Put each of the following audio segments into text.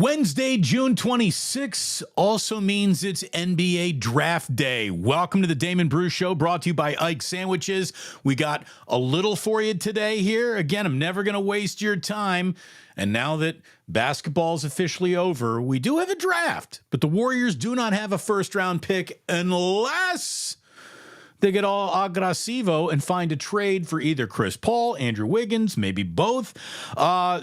Wednesday, June 26th also means it's NBA Draft Day. Welcome to the Damon Bruce Show, brought to you by Ike Sandwiches. We got a little for you today here. Again, I'm never going to waste your time. And now that basketball's officially over, we do have a draft, but the Warriors do not have a first-round pick unless they get all aggressivo and find a trade for either Chris Paul, Andrew Wiggins, maybe both.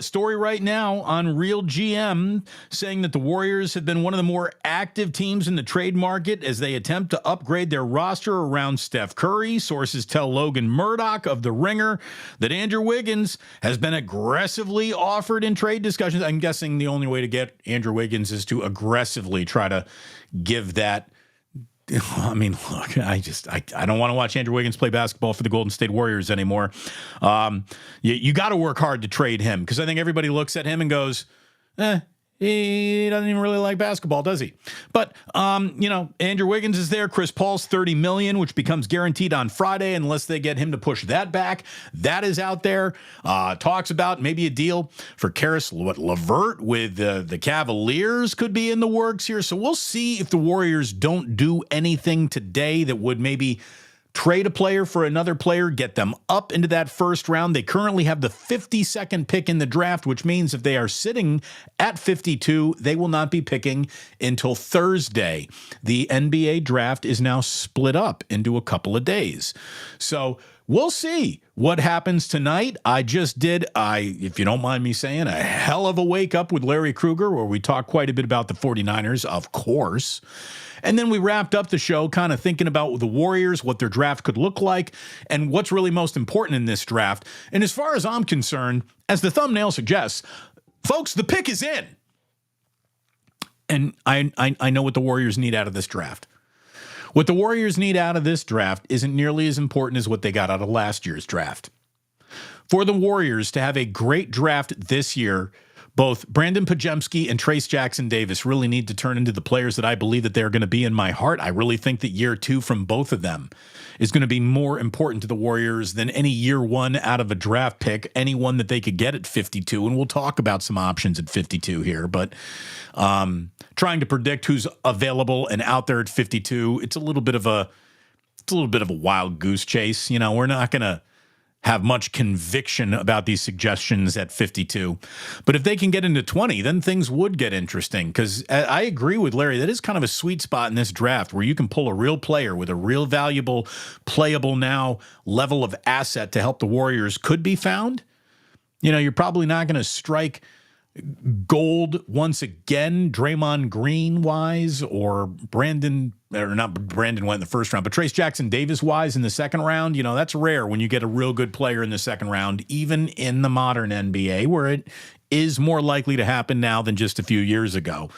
Story right now on Real GM saying that the Warriors have been one of the more active teams in the trade market as they attempt to upgrade their roster around Steph Curry. Sources tell Logan Murdoch of The Ringer that Andrew Wiggins has been aggressively offered in trade discussions. I'm guessing the only way to get Andrew Wiggins is to aggressively try to give that. I mean, look, I don't want to watch Andrew Wiggins play basketball for the Golden State Warriors anymore. You got to work hard to trade him because I think everybody looks at him and goes, he doesn't even really like basketball, does he? But, Andrew Wiggins is there. Chris Paul's $30 million, which becomes guaranteed on Friday unless they get him to push that back. That is out there. Talks about maybe a deal for Karis LeVert with the Cavaliers could be in the works here. So we'll see if the Warriors don't do anything today that would maybe trade a player for another player, get them up into that first round. They currently have the 52nd pick in the draft, which means if they are sitting at 52, they will not be picking until Thursday. The NBA draft is now split up into a couple of days. So we'll see what happens tonight. I just did, if you don't mind me saying, a hell of a wake up with Larry Krueger, where we talked quite a bit about the 49ers, of course. And then we wrapped up the show kind of thinking about the Warriors, what their draft could look like, and what's really most important in this draft. And as far as I'm concerned, as the thumbnail suggests, folks, the pick is in. And I know what the Warriors need out of this draft. What the Warriors need out of this draft isn't nearly as important as what they got out of last year's draft. For the Warriors to have a great draft this year, both Brandon Pajemski and Trace Jackson-Davis really need to turn into the players that I believe that they're going to be in my heart. I really think that year two from both of them is going to be more important to the Warriors than any year one out of a draft pick, any one that they could get at 52. And we'll talk about some options at 52 here, but trying to predict who's available and out there at 52, it's a little bit of a wild goose chase. You know, we're not going to have much conviction about these suggestions at 52. But if they can get into 20, then things would get interesting, because I agree with Larry. That is kind of a sweet spot in this draft where you can pull a real player with a real valuable, playable now level of asset to help the Warriors could be found. You know, you're probably not going to strike gold once again, Draymond Green wise, or not Brandon went in the first round, but Trace Jackson-Davis wise in the second round. You know, that's rare when you get a real good player in the second round, even in the modern NBA, where it is more likely to happen now than just a few years ago.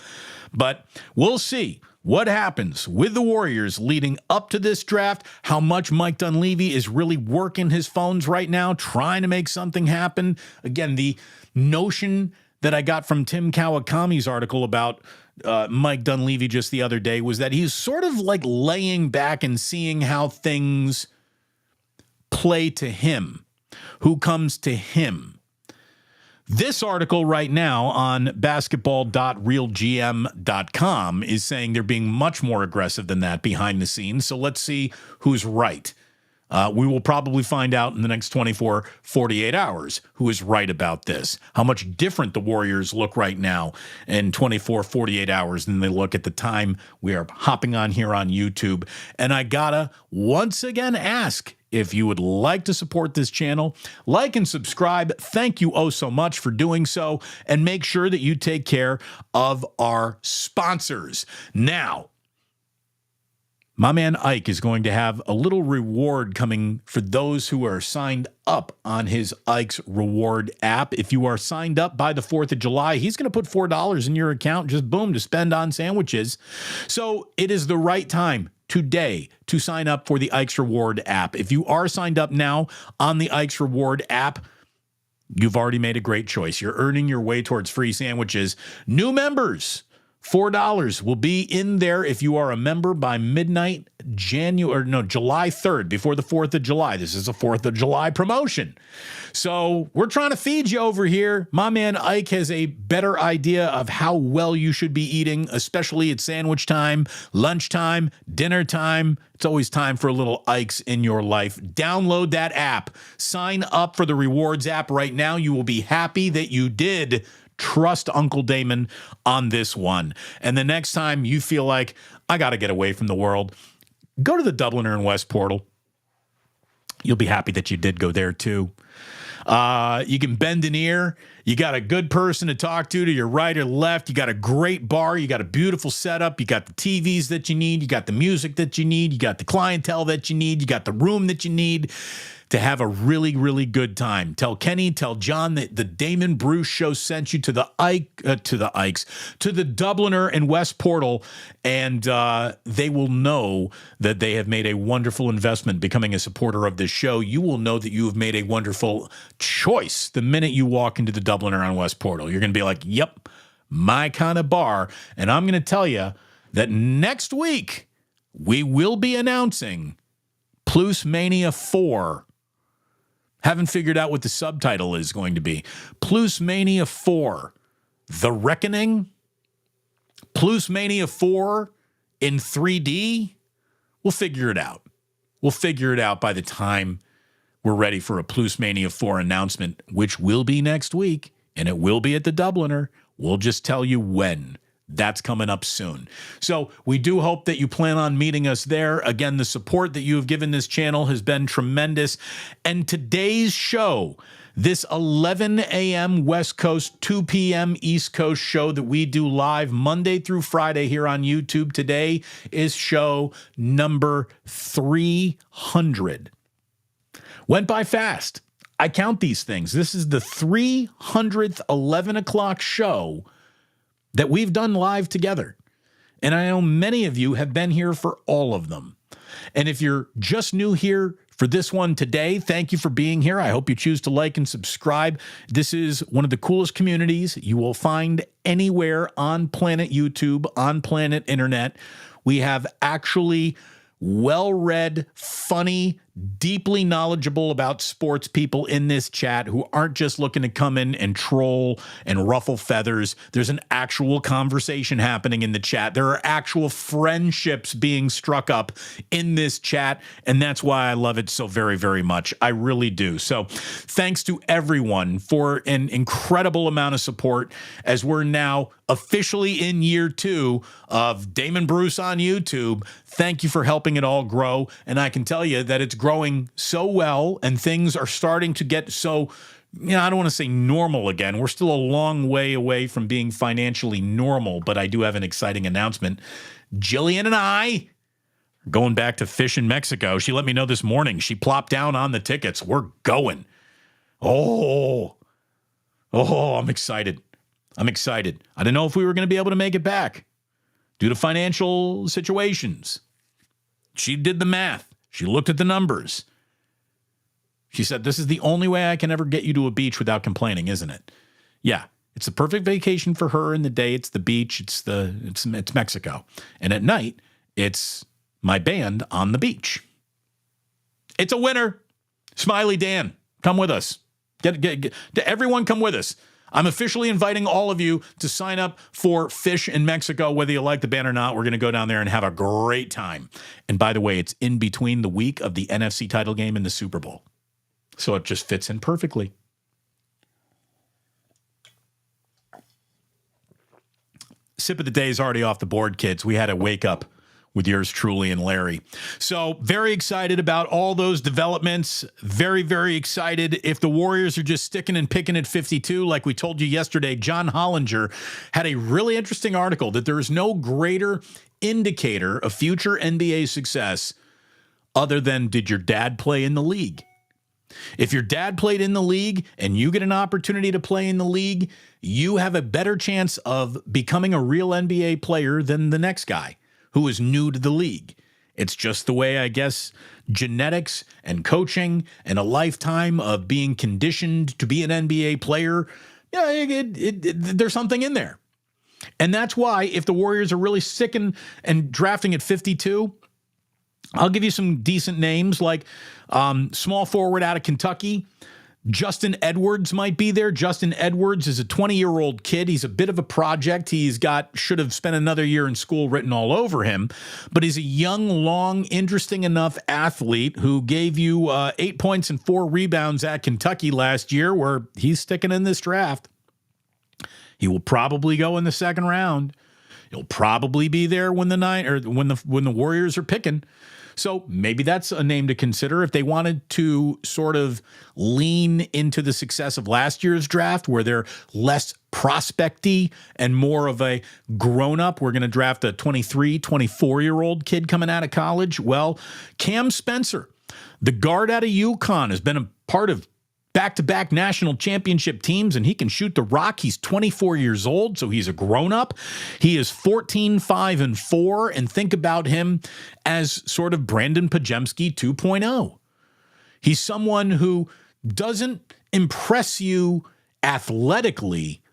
But we'll see what happens with the Warriors leading up to this draft, how much Mike Dunleavy is really working his phones right now, trying to make something happen. Again, the notion that I got from Tim Kawakami's article about Mike Dunleavy just the other day was that he's sort of like laying back and seeing how things play to him, who comes to him. This article right now on basketball.realgm.com is saying they're being much more aggressive than that behind the scenes. So let's see who's right. We will probably find out in the next 24, 48 hours who is right about this, how much different the Warriors look right now in 24, 48 hours than they look at the time we are hopping on here on YouTube. And I gotta once again ask, if you would like to support this channel, like and subscribe. Thank you oh so much for doing so. And make sure that you take care of our sponsors. Now, my man Ike is going to have a little reward coming for those who are signed up on his Ike's Reward app. If you are signed up by the 4th of July, he's going to put $4 in your account, just boom, to spend on sandwiches. So it is the right time today to sign up for the Ike's Reward app. If you are signed up now on the Ike's Reward app, you've already made a great choice. You're earning your way towards free sandwiches. New members $4 will be in there if you are a member by midnight, July 3rd, before the 4th of July. This is a 4th of July promotion. So we're trying to feed you over here. My man Ike has a better idea of how well you should be eating, especially at sandwich time, lunchtime, dinner time. It's always time for a little Ike's in your life. Download that app. Sign up for the rewards app right now. You will be happy that you did. Trust Uncle Damon on this one. And the next time you feel like, I got to get away from the world, go to the Dubliner and West portal. You'll be happy that you did go there too. You can bend an ear. You got a good person to talk to your right or left. You got a great bar. You got a beautiful setup. You got the TVs that you need. You got the music that you need. You got the clientele that you need. You got the room that you need to have a really, really good time. Tell Kenny, tell John that the Damon Bruce Show sent you to the Dubliner and West portal, and they will know that they have made a wonderful investment becoming a supporter of this show. You will know that you have made a wonderful choice the minute you walk into the Dubliner and West portal. You're going to be like, yep, my kind of bar. And I'm going to tell you that next week we will be announcing Pluce Mania 4. Haven't figured out what the subtitle is going to be. Pluce Mania 4, The Reckoning. Pluce Mania 4 in 3D. We'll figure it out. We'll figure it out by the time we're ready for a Pluce Mania 4 announcement, which will be next week, and it will be at the Dubliner. We'll just tell you when. That's coming up soon. So we do hope that you plan on meeting us there. Again, the support that you have given this channel has been tremendous. And today's show, this 11 a.m. West Coast, 2 p.m. East Coast show that we do live Monday through Friday here on YouTube, today is show number 300. Went by fast. I count these things. This is the 300th 11 o'clock show that we've done live together. And I know many of you have been here for all of them. And if you're just new here for this one today, thank you for being here. I hope you choose to like and subscribe. This is one of the coolest communities you will find anywhere on planet YouTube, on planet internet. We have actually well-read, funny, deeply knowledgeable about sports people in this chat who aren't just looking to come in and troll and ruffle feathers. There's an actual conversation happening in the chat. There are actual friendships being struck up in this chat, and that's why I love it so very, very much. I really do. So thanks to everyone for an incredible amount of support as we're now officially in year 2 of Damon Bruce on YouTube. Thank you for helping it all grow, and I can tell you that it's growing so well, and things are starting to get so, I don't want to say normal again. We're still a long way away from being financially normal, but I do have an exciting announcement. Jillian and I are going back to fish in Mexico. She let me know this morning. She plopped down on the tickets. We're going. Oh, I'm excited. I didn't know if we were going to be able to make it back due to financial situations. She did the math. She looked at the numbers. She said, this is the only way I can ever get you to a beach without complaining, isn't it? Yeah, it's the perfect vacation for her. In the day, it's the beach. It's Mexico. And at night, it's my band on the beach. It's a winner. Smiley Dan, come with us. Get everyone come with us. I'm officially inviting all of you to sign up for Fish in Mexico, whether you like the band or not. We're going to go down there and have a great time. And by the way, it's in between the week of the NFC title game and the Super Bowl. So it just fits in perfectly. Sip of the day is already off the board, kids. We had a wake up with yours truly and Larry. So very excited about all those developments. Very, very excited. If the Warriors are just sticking and picking at 52, like we told you yesterday, John Hollinger had a really interesting article that there is no greater indicator of future NBA success other than, did your dad play in the league? If your dad played in the league and you get an opportunity to play in the league, you have a better chance of becoming a real NBA player than the next guy who is new to the league. It's just the way, I guess, genetics and coaching and a lifetime of being conditioned to be an NBA player, there's something in there. And that's why if the Warriors are really sick and drafting at 52, I'll give you some decent names like small forward out of Kentucky. Justin Edwards might be there. Justin Edwards is a 20-year-old kid. He's a bit of a project. Should have spent another year in school written all over him, but he's a young, long, interesting enough athlete who gave you 8 points and 4 rebounds at Kentucky last year, where he's sticking in this draft. He will probably go in the second round. He'll probably be there when the Warriors are picking. So maybe that's a name to consider if they wanted to sort of lean into the success of last year's draft, where they're less prospecty and more of a grown-up. We're going to draft a 23, 24-year-old kid coming out of college. Well, Cam Spencer, the guard out of UConn, has been a part of back-to-back national championship teams, and he can shoot the rock. He's 24 years old, so he's a grown-up. He is 14-5-4, and think about him as sort of Brandon Pajemski 2.0. He's someone who doesn't impress you athletically,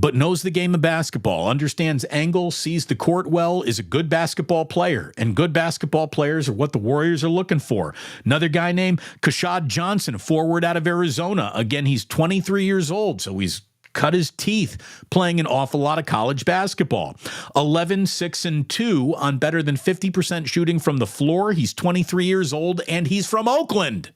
but knows the game of basketball, understands angles, sees the court well, is a good basketball player. And good basketball players are what the Warriors are looking for. Another guy named Kashad Johnson, a forward out of Arizona. Again, he's 23 years old, so he's cut his teeth playing an awful lot of college basketball. 11-6-2 on better than 50% shooting from the floor. He's 23 years old, and he's from Oakland.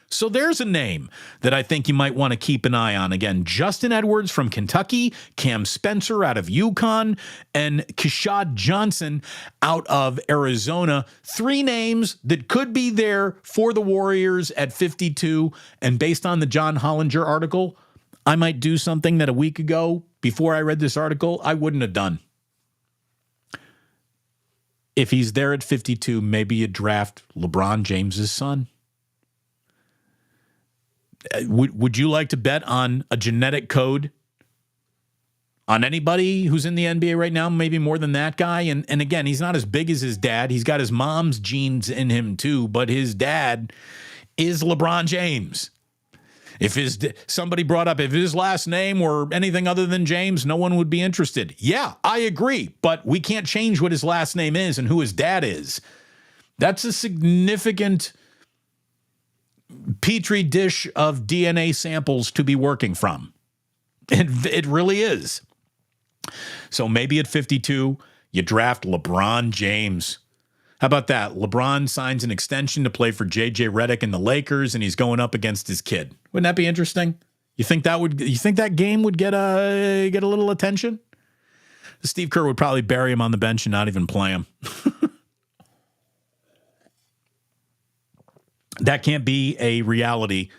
So there's a name that I think you might want to keep an eye on. Again, Justin Edwards from Kentucky, Cam Spencer out of UConn, and Kashad Johnson out of Arizona. 3 names that could be there for the Warriors at 52. And based on the John Hollinger article, I might do something that a week ago, before I read this article, I wouldn't have done. If he's there at 52, maybe you draft LeBron James's son. Would you like to bet on a genetic code on anybody who's in the NBA right now? Maybe more than that guy. And again, he's not as big as his dad. He's got his mom's genes in him too, but his dad is LeBron James. If somebody brought up if his last name were anything other than James, no one would be interested. Yeah, I agree, but we can't change what his last name is and who his dad is. That's a significant petri dish of DNA samples to be working from. It really is. So maybe at 52, you draft LeBron James. How about that? LeBron signs an extension to play for J.J. Redick and the Lakers, and he's going up against his kid. Wouldn't that be interesting? You think that game would get a little attention? Steve Kerr would probably bury him on the bench and not even play him. That can't be a reality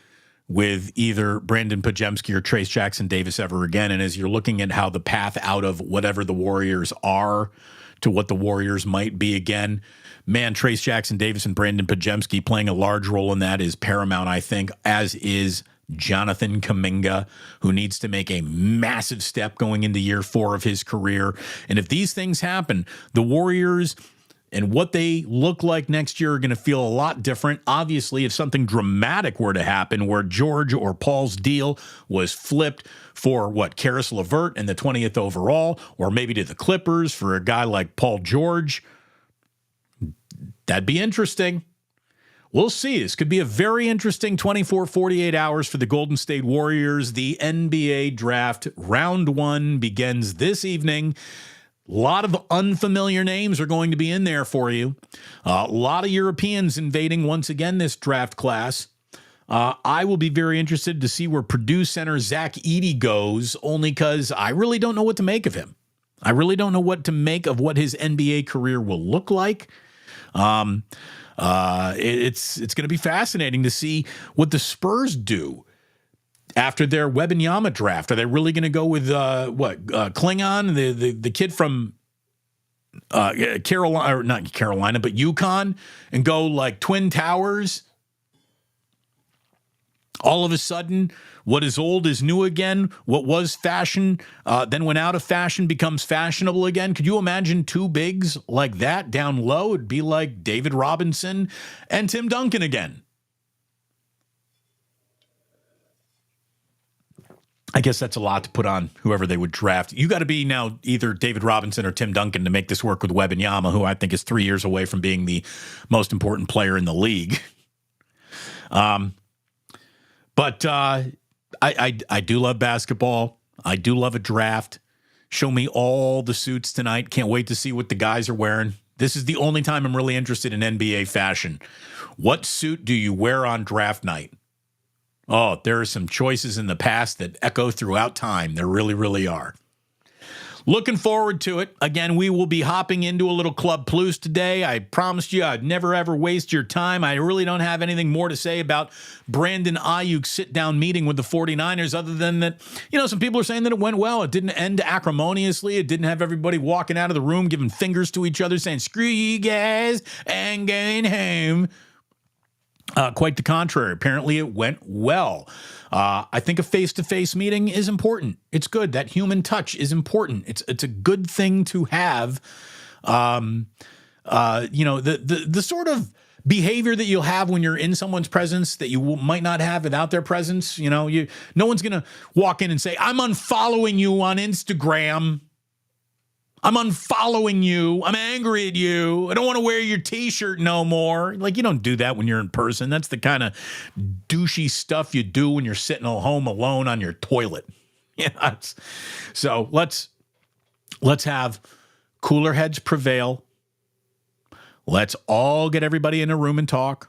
with either Brandon Pajemski or Trayce Jackson-Davis ever again. And as you're looking at how the path out of whatever the Warriors are to what the Warriors might be again, man, Trayce Jackson-Davis and Brandon Pajemski playing a large role in that is paramount, I think, as is Jonathan Kuminga, who needs to make a massive step going into year 4 of his career. And if these things happen, the Warriors and what they look like next year are going to feel a lot different. Obviously, if something dramatic were to happen where George or Paul's deal was flipped for Karis LeVert and the 20th overall, or maybe to the Clippers for a guy like Paul George, that'd be interesting. We'll see. This could be a very interesting 24, 48 hours for the Golden State Warriors. The NBA draft round 1 begins this evening. A lot of unfamiliar names are going to be in there for you. A lot of Europeans invading once again this draft class. I will be very interested to see where Purdue center Zach Edey goes, only because I really don't know what to make of him. I really don't know what to make of what his NBA career will look like. It's going to be fascinating to see what the Spurs do after their Wembanyama draft. Are they really going to go with Klingon, the kid from Carolina, or not Carolina, but UConn, and go like Twin Towers? All of a sudden, what is old is new again. What was fashion, then went out of fashion, becomes fashionable again. Could you imagine 2 bigs like that down low? It'd be like David Robinson and Tim Duncan again. I guess that's a lot to put on whoever they would draft. You got to be now either David Robinson or Tim Duncan to make this work with Wembanyama, who I think is 3 years away from being the most important player in the league. But I do love basketball. I do love a draft. Show me all the suits tonight. Can't wait to see what the guys are wearing. This is the only time I'm really interested in NBA fashion. What suit do you wear on draft night? Oh, there are some choices in the past that echo throughout time. There really, really are. Looking forward to it. Again, we will be hopping into a little Club Pluce today. I promised you I'd never, ever waste your time. I really don't have anything more to say about Brandon Aiyuk's sit-down meeting with the 49ers other than that, some people are saying that it went well. It didn't end acrimoniously. It didn't have everybody walking out of the room giving fingers to each other saying, screw you guys, and going home. Quite the contrary. Apparently it went well. I think a face-to-face meeting is important. It's good. That human touch is important. It's a good thing to have. The sort of behavior that you'll have when you're in someone's presence that you might not have without their presence. No one's going to walk in and say, I'm unfollowing you on Instagram. I'm unfollowing you. I'm angry at you. I don't want to wear your T-shirt no more. Like, you don't do that when you're in person. That's the kind of douchey stuff you do when you're sitting at home alone on your toilet. Yeah. So let's have cooler heads prevail. Let's all get everybody in a room and talk.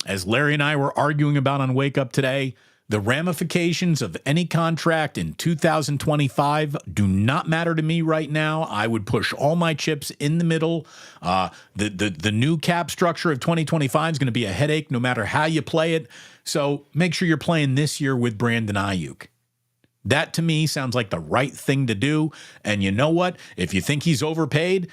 As Larry and I were arguing about on Wake Up today, the ramifications of any contract in 2025 do not matter to me right now. I would push all my chips in the middle. The new cap structure of 2025 is going to be a headache no matter how you play it. So make sure you're playing this year with Brandon Aiyuk. That, to me, sounds like the right thing to do. And you know what? If you think he's overpaid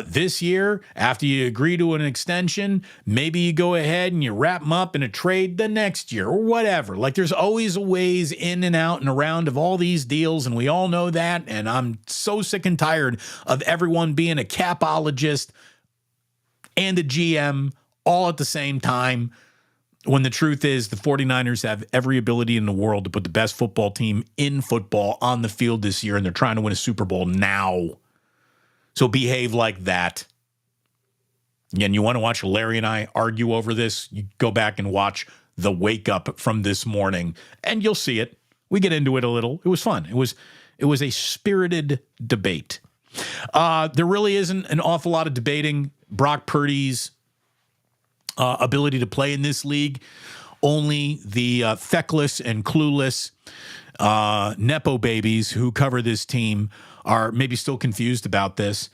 this year, after you agree to an extension, maybe you go ahead and you wrap him up in a trade the next year or whatever. Like, there's always a ways in and out and around of all these deals, and we all know that. And I'm so sick and tired of everyone being a capologist and a GM all at the same time, when the truth is the 49ers have every ability in the world to put the best football team in football on the field this year, and they're trying to win a Super Bowl now. So behave like that. Again, you want to watch Larry and I argue over this, you go back and watch the Wake Up from this morning, and you'll see it. We get into it a little. It was fun. It was a spirited debate. There really isn't an awful lot of debating Brock Purdy's ability to play in this league. Only the feckless and clueless Nepo babies who cover this team are maybe still confused about this.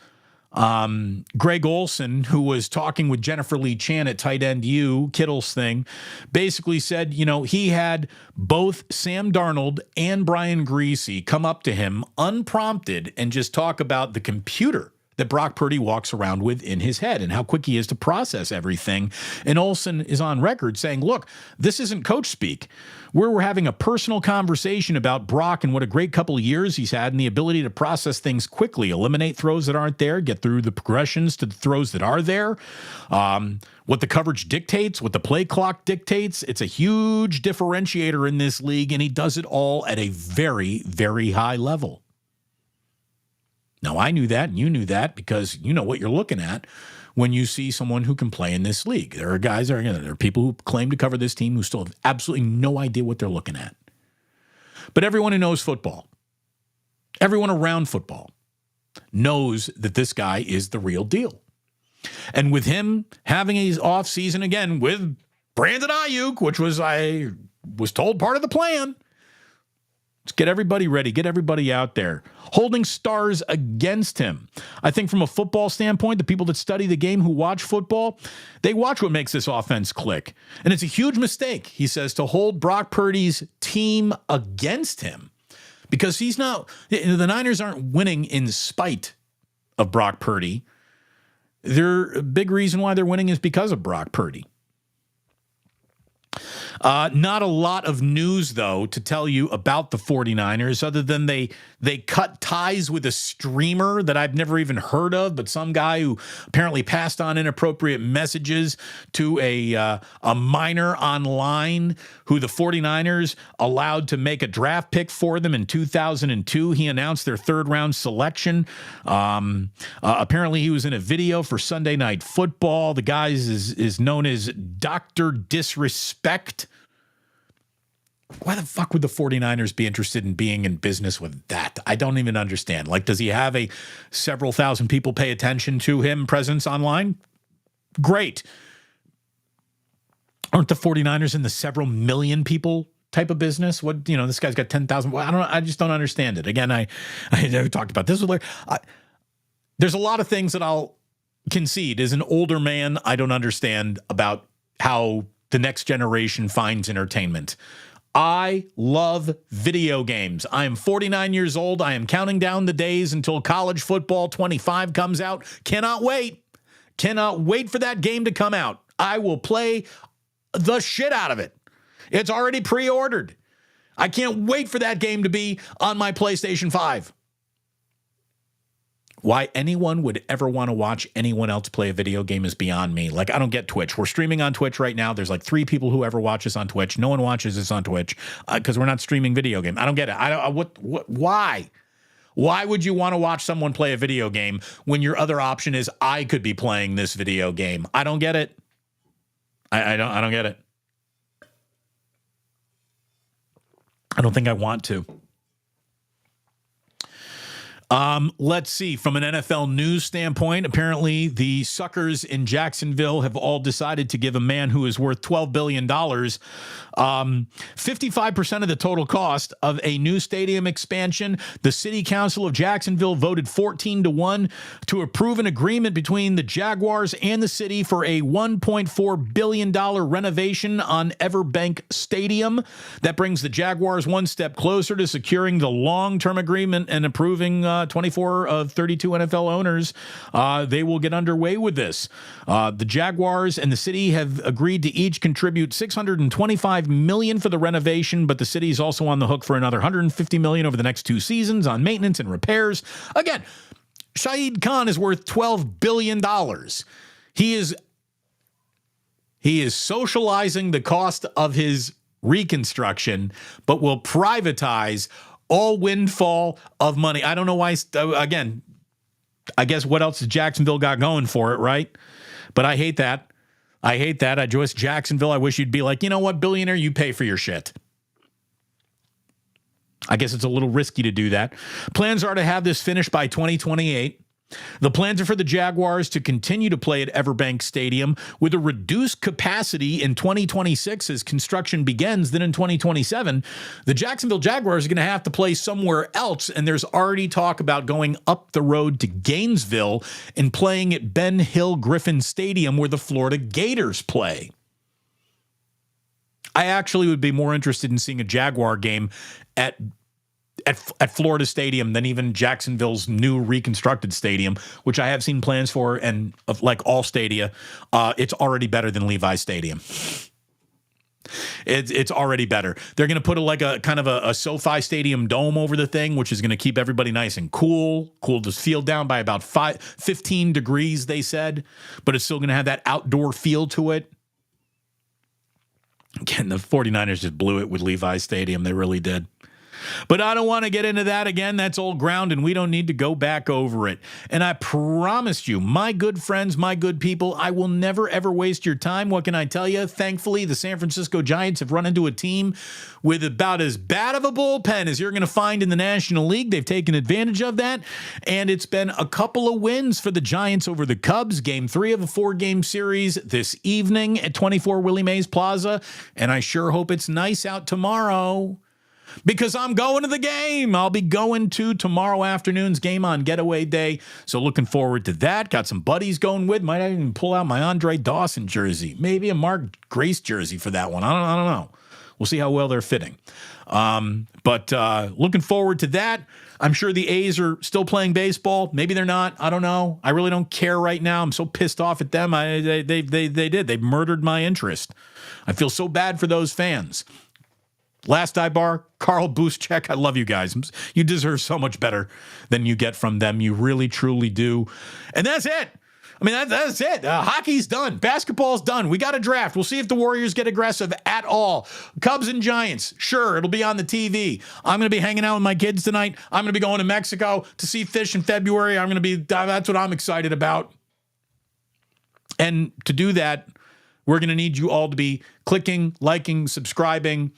Greg Olson, who was talking with Jennifer Lee Chan at Tight End U, Kittle's thing, basically said, he had both Sam Darnold and Brian Griese come up to him unprompted and just talk about the computer that Brock Purdy walks around with in his head and how quick he is to process everything. And Olson is on record saying, look, this isn't coach speak. We're having a personal conversation about Brock and what a great couple of years he's had and the ability to process things quickly, eliminate throws that aren't there, get through the progressions to the throws that are there, what the coverage dictates, what the play clock dictates. It's a huge differentiator in this league, and he does it all at a very, very high level. Now, I knew that, and you knew that, because you know what you're looking at when you see someone who can play in this league. There are guys, there are people who claim to cover this team who still have absolutely no idea what they're looking at. But everyone who knows football, everyone around football, knows that this guy is the real deal. And with him having his off season again with Brandon Aiyuk, which was, I was told, part of the plan. Let's get everybody ready, get everybody out there, holding stars against him. I think from a football standpoint, the people that study the game who watch football, they watch what makes this offense click. And it's a huge mistake, he says, to hold Brock Purdy's team against him, because he's not, the Niners aren't winning in spite of Brock Purdy. A big reason why they're winning is because of Brock Purdy. Not a lot of news, though, to tell you about the 49ers, other than they cut ties with a streamer that I've never even heard of, but some guy who apparently passed on inappropriate messages to a minor online who the 49ers allowed to make a draft pick for them in 2002. He announced their third-round selection. Apparently, he was in a video for Sunday Night Football. The guy is known as Dr. Disrespect. Why the fuck would the 49ers be interested in being in business with that? I don't even understand. Like, does he have a several thousand people pay attention to him presence online? Great. Aren't the 49ers in the several million people type of business? What, this guy's got 10,000. Well, I just don't understand it. Again, I talked about this with Larry. There's a lot of things that I'll concede. As an older man, I don't understand about how the next generation finds entertainment. I love video games. I am 49 years old. I am counting down the days until college football 25 comes out. Cannot wait. Cannot wait for that game to come out. I will play the shit out of it. It's already pre-ordered. I can't wait for that game to be on my PlayStation 5. Why anyone would ever want to watch anyone else play a video game is beyond me. Like, I don't get Twitch. We're streaming on Twitch right now. There's like 3 people who ever watch us on Twitch. No one watches us on Twitch because we're not streaming video game. I don't get it. Why? Why would you want to watch someone play a video game when your other option is I could be playing this video game? I don't get it. I don't get it. I don't think I want to. Let's see. From an NFL news standpoint, apparently the suckers in Jacksonville have all decided to give a man who is worth $12 billion 55% of the total cost of a new stadium expansion. The city council of Jacksonville voted 14-1 to approve an agreement between the Jaguars and the city for a $1.4 billion renovation on Everbank Stadium. That brings the Jaguars one step closer to securing the long-term agreement and approving 24 of 32 NFL owners. They will get underway with this. The Jaguars and the city have agreed to each contribute $625 million for the renovation, but the city is also on the hook for another $150 million over the next 2 seasons on maintenance and repairs. Again, Shahid Khan is worth $12 billion. He is socializing the cost of his reconstruction, but will privatize all windfall of money. I don't know why. Again, I guess what else has Jacksonville got going for it, right? But I hate that. I hate that. I just Jacksonville. I wish you'd be like, you know what, billionaire, you pay for your shit. I guess it's a little risky to do that. Plans are to have this finished by 2028. The plans are for the Jaguars to continue to play at Everbank Stadium with a reduced capacity in 2026 as construction begins. Then in 2027, the Jacksonville Jaguars are going to have to play somewhere else, and there's already talk about going up the road to Gainesville and playing at Ben Hill Griffin Stadium where the Florida Gators play. I actually would be more interested in seeing a Jaguar game at Florida Stadium than even Jacksonville's new reconstructed stadium, which I have seen plans for, and like all stadia, it's already better than Levi's Stadium. It's already better. They're going to put a kind of a SoFi Stadium dome over the thing, which is going to keep everybody nice and cool the field down by about 15 degrees, they said, but it's still going to have that outdoor feel to it. Again, the 49ers just blew it with Levi's Stadium. They really did. But I don't want to get into that again. That's old ground, and we don't need to go back over it. And I promised you, my good friends, my good people, I will never, ever waste your time. What can I tell you? Thankfully, the San Francisco Giants have run into a team with about as bad of a bullpen as you're going to find in the National League. They've taken advantage of that, and it's been a couple of wins for the Giants over the Cubs. Game 3 of a 4-game series this evening at 24 Willie Mays Plaza, and I sure hope it's nice out tomorrow, because I'm going to the game. I'll be going to tomorrow afternoon's game on Getaway Day. So looking forward to that. Got some buddies going with. Might even pull out my Andre Dawson jersey. Maybe a Mark Grace jersey for that one. I don't know. We'll see how well they're fitting. But looking forward to that. I'm sure the A's are still playing baseball. Maybe they're not. I don't know. I really don't care right now. I'm so pissed off at them. They did. They murdered my interest. I feel so bad for those fans. Last Ibar, Carl Booschek, I love you guys. You deserve so much better than you get from them. You really, truly do. And that's it. I mean, that's it. Hockey's done. Basketball's done. We got a draft. We'll see if the Warriors get aggressive at all. Cubs and Giants, sure, it'll be on the TV. I'm going to be hanging out with my kids tonight. I'm going to be going to Mexico to see fish in February. That's what I'm excited about. And to do that, we're going to need you all to be clicking, liking, subscribing.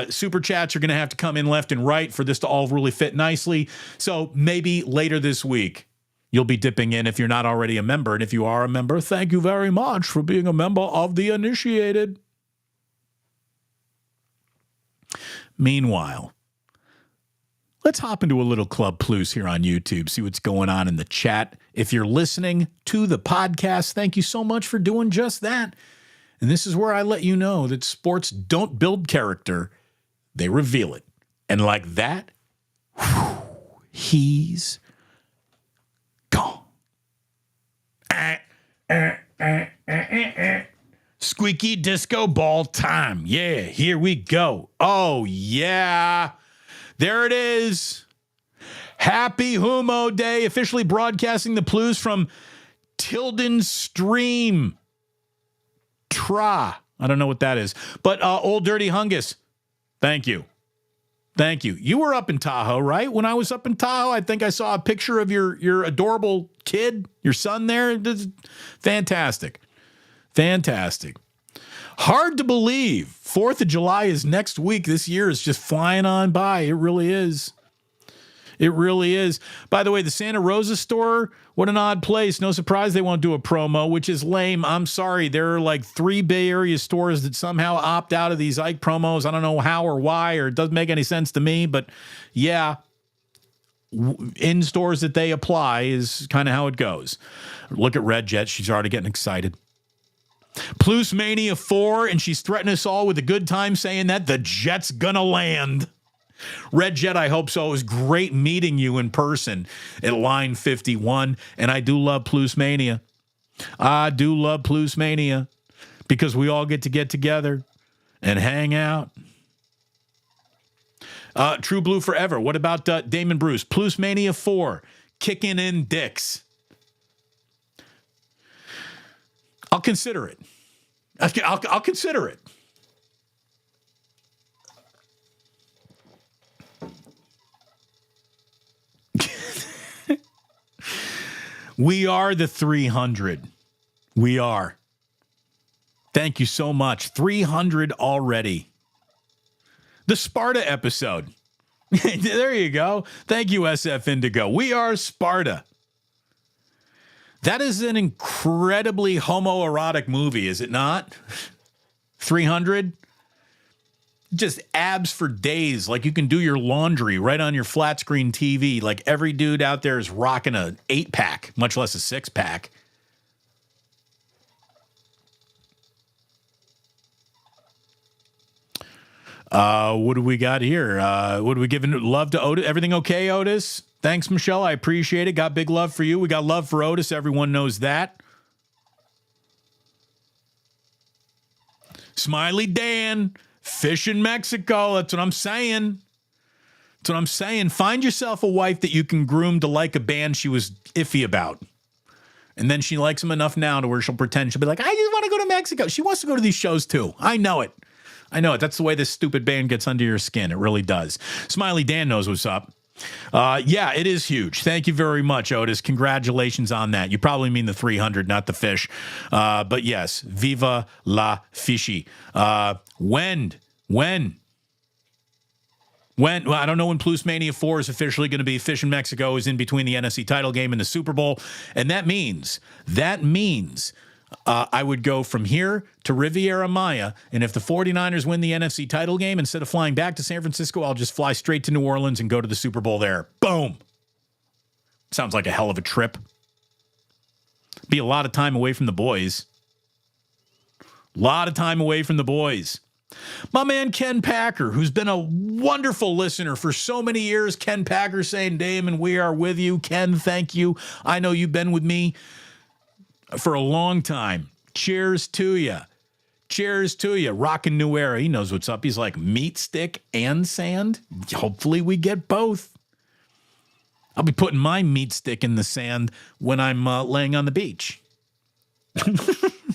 Super chats are going to have to come in left and right for this to all really fit nicely. So maybe later this week, you'll be dipping in if you're not already a member. And if you are a member, thank you very much for being a member of the initiated. Meanwhile, let's hop into a little Club Pluce here on YouTube, see what's going on in the chat. If you're listening to the podcast, thank you so much for doing just that. And this is where I let you know that sports don't build character, they reveal it. And like that, he's gone. Squeaky disco ball time. Yeah, here we go. Oh, yeah. There it is. Happy Humo Day, officially broadcasting the Pluce from Tilden Stream. I don't know what that is. But Old Dirty Hungus, thank you. Thank you. You were up in Tahoe, right? When I was up in Tahoe, I think I saw a picture of your adorable kid, your son there. Fantastic. Fantastic. Hard to believe. 4th of July is next week. This year is just flying on by. It really is. It really is. By the way, the Santa Rosa store, what an odd place. No surprise they won't do a promo, which is lame. I'm sorry. There are like 3 Bay Area stores that somehow opt out of these Ike promos. I don't know how or why, or it doesn't make any sense to me. But yeah, in stores that they apply is kind of how it goes. Look at Red Jet. She's already getting excited. Pluce Mania 4, and she's threatening us all with a good time saying that the Jet's gonna land. Red Jet, I hope so. It was great meeting you in person at Line 51. And I do love Pluce Mania. I do love Pluce Mania because we all get together and hang out. True Blue Forever. What about Damon Bruce? Pluce Mania 4. Kicking in dicks. I'll consider it. I'll consider it. We are the 300. We are. Thank you so much. 300 already. The Sparta episode. There you go. Thank you, SF Indigo. We are Sparta. That is an incredibly homoerotic movie, is it not? 300? Just abs for days. Like you can do your laundry right on your flat screen TV. Like every dude out there is rocking a 8-pack, much less a 6-pack. What do we got here? What are we giving love to Otis? Everything okay, Otis? Thanks, Michelle. I appreciate it. Got big love for you. We got love for Otis. Everyone knows that. Smiley Dan. Fish in Mexico. That's what I'm saying. That's what I'm saying. Find yourself a wife that you can groom to like a band she was iffy about. And then she likes them enough now to where she'll pretend. She'll be like, I just want to go to Mexico. She wants to go to these shows too. I know it. That's the way this stupid band gets under your skin. It really does. Smiley Dan knows what's up. Yeah, it is huge. Thank you very much, Otis. Congratulations on that. You probably mean the 300, not the fish. But yes, viva la fishy. When? Well, I don't know when Pluce Mania 4 is officially going to be. Fish in Mexico is in between the NFC title game and the Super Bowl. And that means I would go from here to Riviera Maya, and if the 49ers win the NFC title game, instead of flying back to San Francisco, I'll just fly straight to New Orleans and go to the Super Bowl there. Boom. Sounds like a hell of a trip. Be a lot of time away from the boys. A lot of time away from the boys. My man Ken Packer, who's been a wonderful listener for so many years. Ken Packer saying, Damon, we are with you. Ken, thank you. I know you've been with me for a long time. Cheers to you. Cheers to you. Rockin' New Era. He knows what's up. He's like, meat stick and sand? Hopefully we get both. I'll be putting my meat stick in the sand when I'm laying on the beach.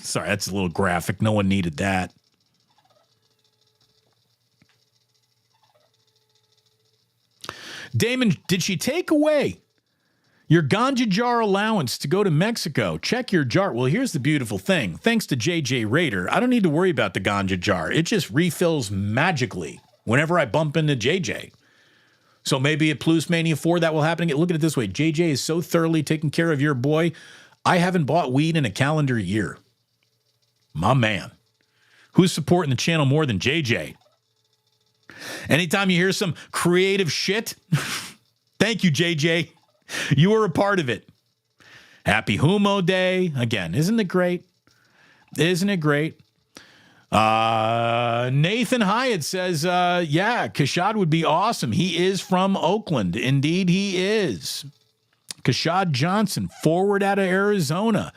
Sorry, that's a little graphic. No one needed that. Damon, did she take away your ganja jar allowance to go to Mexico? Check your jar. Well, here's the beautiful thing. Thanks to JJ Raider, I don't need to worry about the ganja jar. It just refills magically whenever I bump into JJ. So maybe at Pluce Mania 4 that will happen. Look at it this way. JJ is so thoroughly taking care of your boy. I haven't bought weed in a calendar year. My man. Who's supporting the channel more than JJ? Anytime you hear some creative shit, thank you, JJ. You were a part of it. Happy Humo Day. Again, isn't it great? Isn't it great? Nathan Hyatt says, yeah, Kashad would be awesome. He is from Oakland. Indeed, he is. Kashad Johnson, forward out of Arizona.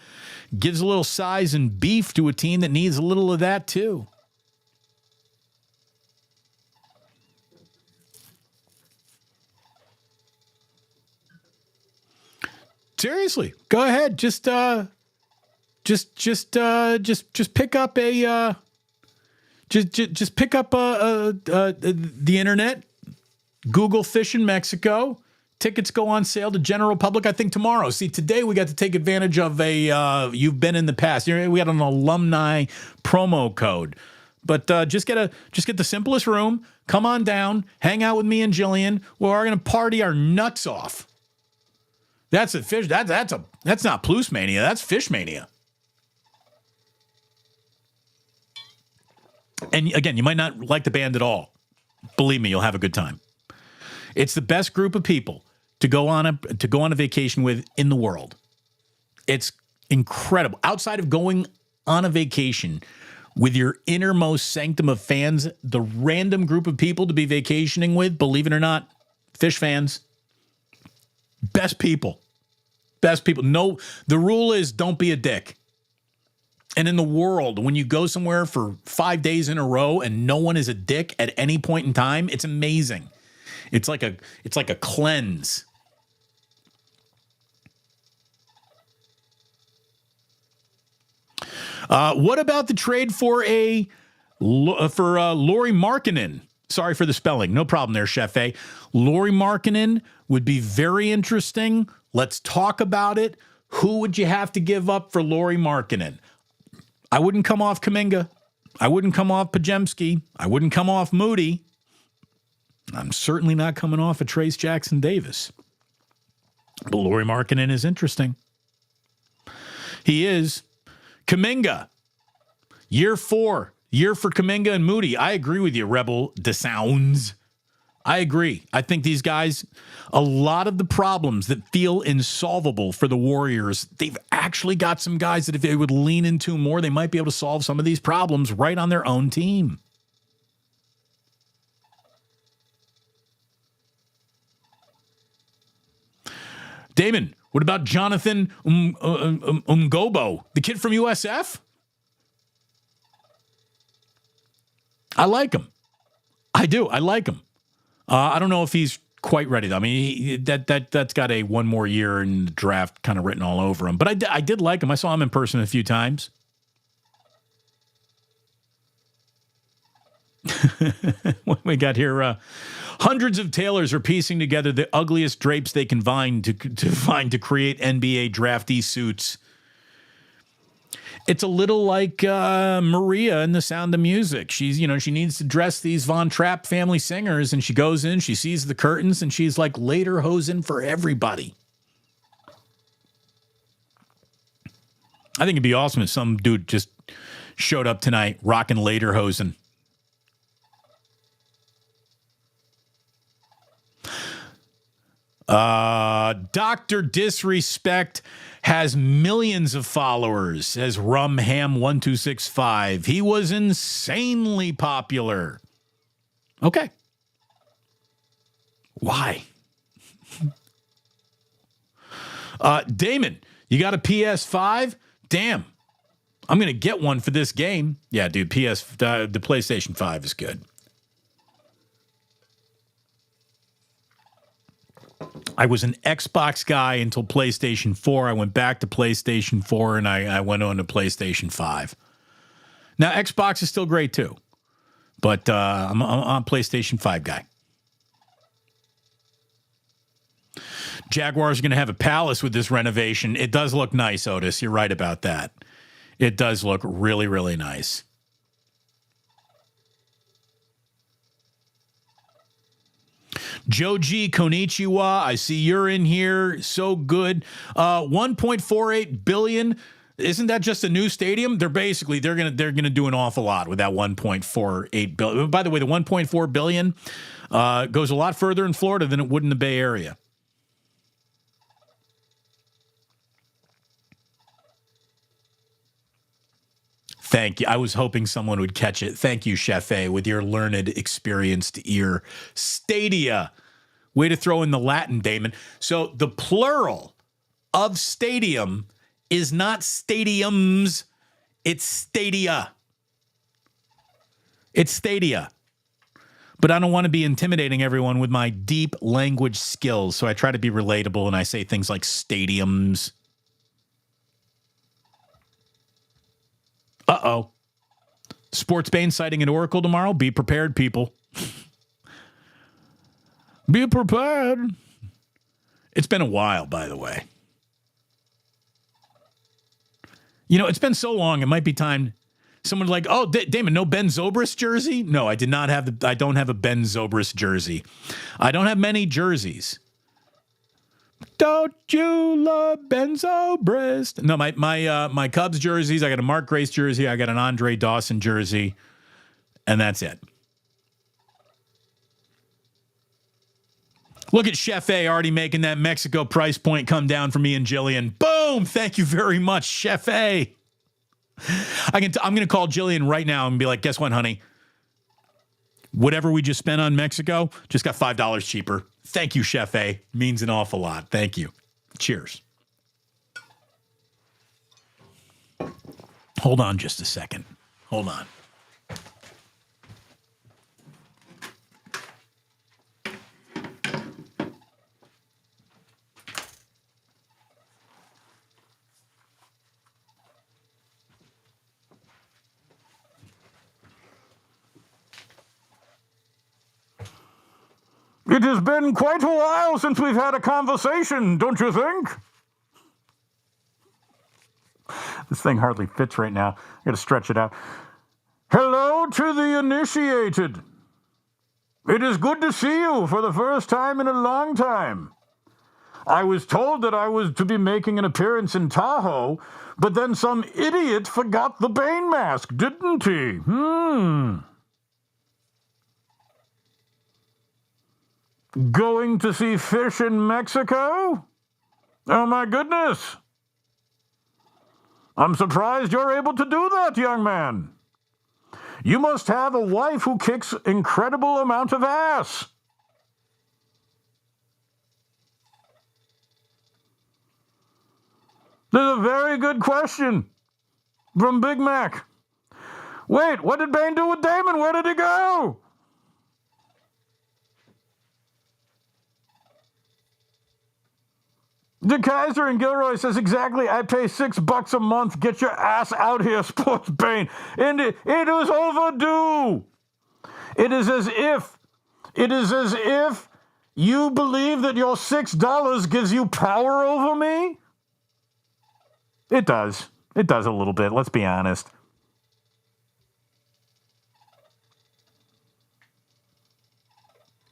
Gives a little size and beef to a team that needs a little of that, too. Seriously, go ahead. Just pick up a, just pick up the internet. Google Fish in Mexico. Tickets go on sale to general public, I think, tomorrow. See, today we got to take advantage of a you've been in the past. We had an alumni promo code. But just get the simplest room. Come on down. Hang out with me and Jillian. We're going to party our nuts off. That's a fish. That's not Pluce Mania. That's Fish Mania. And again, you might not like the band at all. Believe me, you'll have a good time. It's the best group of people to go on a vacation with in the world. It's incredible. Outside of going on a vacation with your innermost sanctum of fans, the random group of people to be vacationing with, believe it or not, Fish fans. Best people. Best people. No, the rule is don't be a dick. And in the world, when you go somewhere for 5 days in a row and no one is a dick at any point in time, it's amazing. It's like a cleanse. What about the trade for Lauri Markkanen? Sorry for the spelling. No problem there, Chef A. Lauri Markkanen would be very interesting. Let's talk about it. Who would you have to give up for Lauri Markkanen? I wouldn't come off Kuminga. I wouldn't come off Pajemski. I wouldn't come off Moody. I'm certainly not coming off of Trace Jackson Davis. But Lauri Markkanen is interesting. He is. Kuminga. Year 4. Year for Kuminga and Moody. I agree with you, Rebel DeSounds. I agree. I think these guys, a lot of the problems that feel insolvable for the Warriors, they've actually got some guys that if they would lean into more, they might be able to solve some of these problems right on their own team. Damon, what about Jonathan Umgobo, the kid from USF? I like him. I do. I like him. I don't know if he's quite ready, though. I mean, that's got a one more year in the draft kind of written all over him. But I did like him. I saw him in person a few times. What we got here? Hundreds of tailors are piecing together the ugliest drapes they can find to create NBA draftee suits. It's a little like Maria in The Sound of Music. She needs to dress these Von Trapp family singers, and she goes in, she sees the curtains, and she's like lederhosen for everybody. I think it'd be awesome if some dude just showed up tonight rocking lederhosen. Dr. Disrespect has millions of followers, says Rumham1265. He was insanely popular. Okay. Why? Damon, you got a PS5? Damn. I'm going to get one for this game. Yeah, dude, the PlayStation 5 is good. I was an Xbox guy until PlayStation 4. I went back to PlayStation 4, and I went on to PlayStation 5. Now, Xbox is still great, too. But I'm a PlayStation 5 guy. Jaguars are going to have a palace with this renovation. It does look nice, Otis. You're right about that. It does look really, really nice. Joji Konichiwa, I see you're in here. So good. 1.48 billion. Isn't that just a new stadium? They're gonna do an awful lot with that 1.48 billion. By the way, the 1.4 billion goes a lot further in Florida than it would in the Bay Area. Thank you. I was hoping someone would catch it. Thank you, Chef A, with your learned, experienced ear. Stadia. Way to throw in the Latin, Damon. So the plural of stadium is not stadiums. It's stadia. It's stadia. But I don't want to be intimidating everyone with my deep language skills. So I try to be relatable and I say things like stadiums. Uh-oh. Sportsbane sighting at Oracle tomorrow. Be prepared, people. Be prepared. It's been a while, by the way. You know, it's been so long, it might be time. Someone like, oh, Damon, no Ben Zobrist jersey? No, I don't have a Ben Zobrist jersey. I don't have many jerseys. Don't you love Ben Zobrist? No, my Cubs jerseys. I got a Mark Grace jersey. I got an Andre Dawson jersey, and that's it. Look at Chef A already making that Mexico price point come down for me and Jillian. Boom! Thank you very much, Chef A. I'm going to call Jillian right now and be like, guess what, honey? Whatever we just spent on Mexico just got $5 cheaper. Thank you, Chef A. Means an awful lot. Thank you. Cheers. Hold on just a second. Hold on. It has been quite a while since we've had a conversation, don't you think? This thing hardly fits right now. I gotta stretch it out. Hello to the initiated. It is good to see you for the first time in a long time. I was told that I was to be making an appearance in Tahoe, but then some idiot forgot the Bane mask, didn't he? Going to see fish in Mexico? Oh, my goodness. I'm surprised you're able to do that, young man. You must have a wife who kicks incredible amount of ass. There's a very good question from Big Mac. Wait, what did Bane do with Damon? Where did he go? De Kaiser and Gilroy says exactly, I pay $6 a month. Get your ass out here, Sports Bane. And it is overdue. It is as if you believe that your $6 gives you power over me. It does. It does a little bit, let's be honest.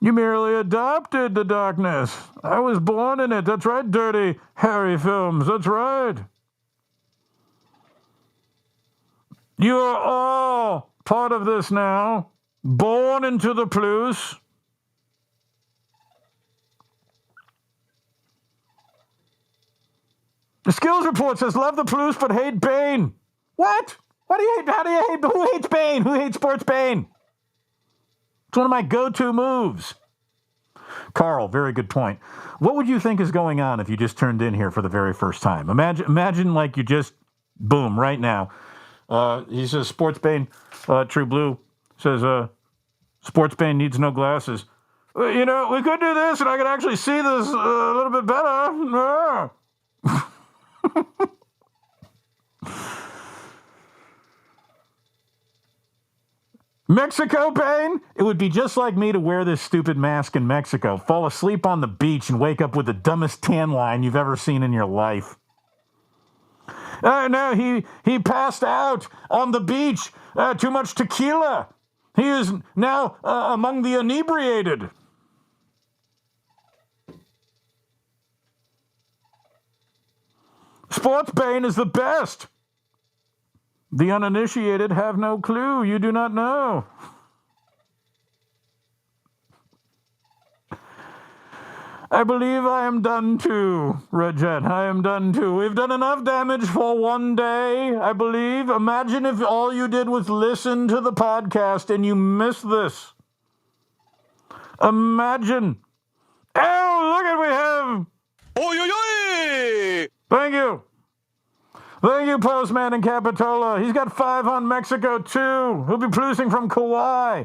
You merely adopted the darkness. I was born in it. That's right, Dirty Harry Films. That's right. You are all part of this now. Born into the Pluce. The skills report says, love the Pluce but hate Bane. What? What do you hate? How do you hate? Who hates Bane? Who hates Sports Bane? It's one of my go-to moves. Carl, very good point. What would you think is going on if you just turned in here for the very first time? Imagine like you just, boom, right now. He says, Sports Bane, True Blue, says, Sports Bane needs no glasses. You know, we could do this, and I could actually see this a little bit better. Mexico, Bane? It would be just like me to wear this stupid mask in Mexico, fall asleep on the beach, and wake up with the dumbest tan line you've ever seen in your life. No, he passed out on the beach. Too much tequila. He is now among the inebriated. Sports Bane is the best. The uninitiated have no clue. You do not know. I believe I am done too, Red Jet. I am done too. We've done enough damage for one day, I believe. Imagine if all you did was listen to the podcast and you missed this. Imagine. Oh, look at we have. Oy, oy, oy! Thank you. Thank you, Postman in Capitola. He's got 5 on Mexico, too. He'll be producing from Kauai.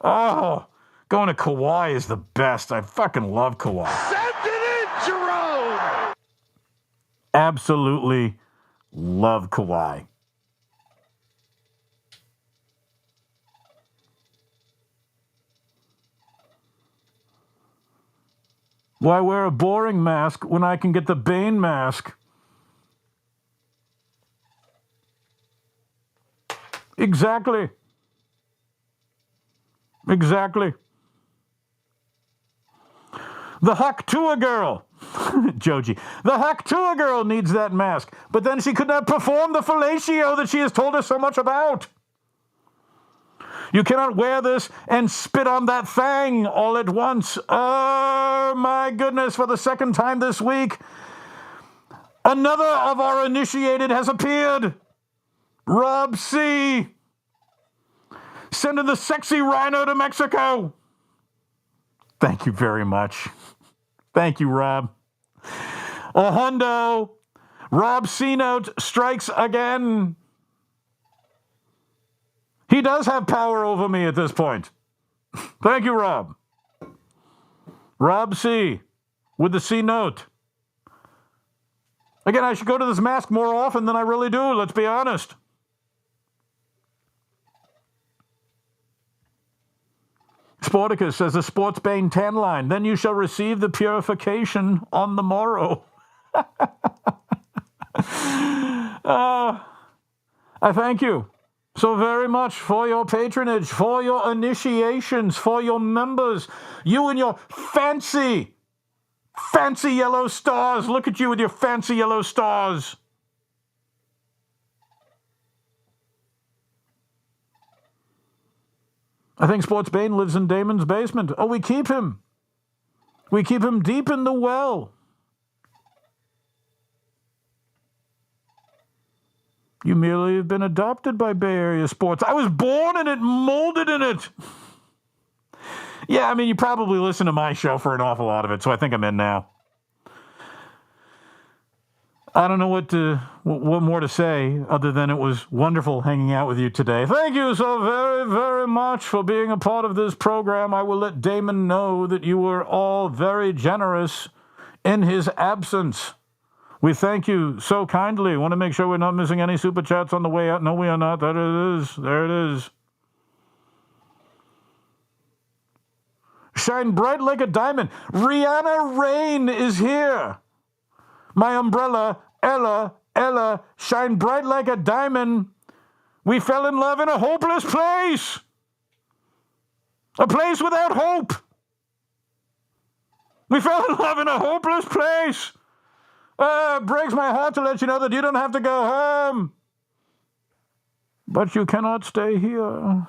Oh, going to Kauai is the best. I fucking love Kauai. Send it in, Jerome! Absolutely love Kauai. Why wear a boring mask when I can get the Bane mask? Exactly. The Haktua girl. Joji. The Haktua girl needs that mask, but then she could not perform the fellatio that she has told us so much about. You cannot wear this and spit on that thing all at once. Oh, my goodness, for the second time this week, another of our initiated has appeared. Rob C. Sending the sexy rhino to Mexico. Thank you very much. Thank you, Rob. A hundo. Rob C. Note strikes again. He does have power over me at this point. Thank you, Rob. Rob C. with the C. Note. Again, I should go to this mask more often than I really do, let's be honest. Sporticus says the Sports Bane 10 line. Then you shall receive the purification on the morrow. I thank you so very much for your patronage, for your initiations, for your members. You and your fancy yellow stars. Look at you with your fancy yellow stars. I think Sports Bane lives in Damon's basement. Oh, we keep him. We keep him deep in the well. You merely have been adopted by Bay Area sports. I was born in it, molded in it. Yeah, I mean, you probably listen to my show for an awful lot of it, so I think I'm in now. I don't know what more to say other than it was wonderful hanging out with you today. Thank you so very, very much for being a part of this program. I will let Damon know that you were all very generous in his absence. We thank you so kindly. Want to make sure we're not missing any super chats on the way out. No, we are not. There it is. There it is. Shine bright like a diamond. Rihanna Rain is here. My umbrella, Ella, shine bright like a diamond. We fell in love in a hopeless place. A place without hope. We fell in love in a hopeless place. Breaks my heart to let you know that you don't have to go home. But you cannot stay here.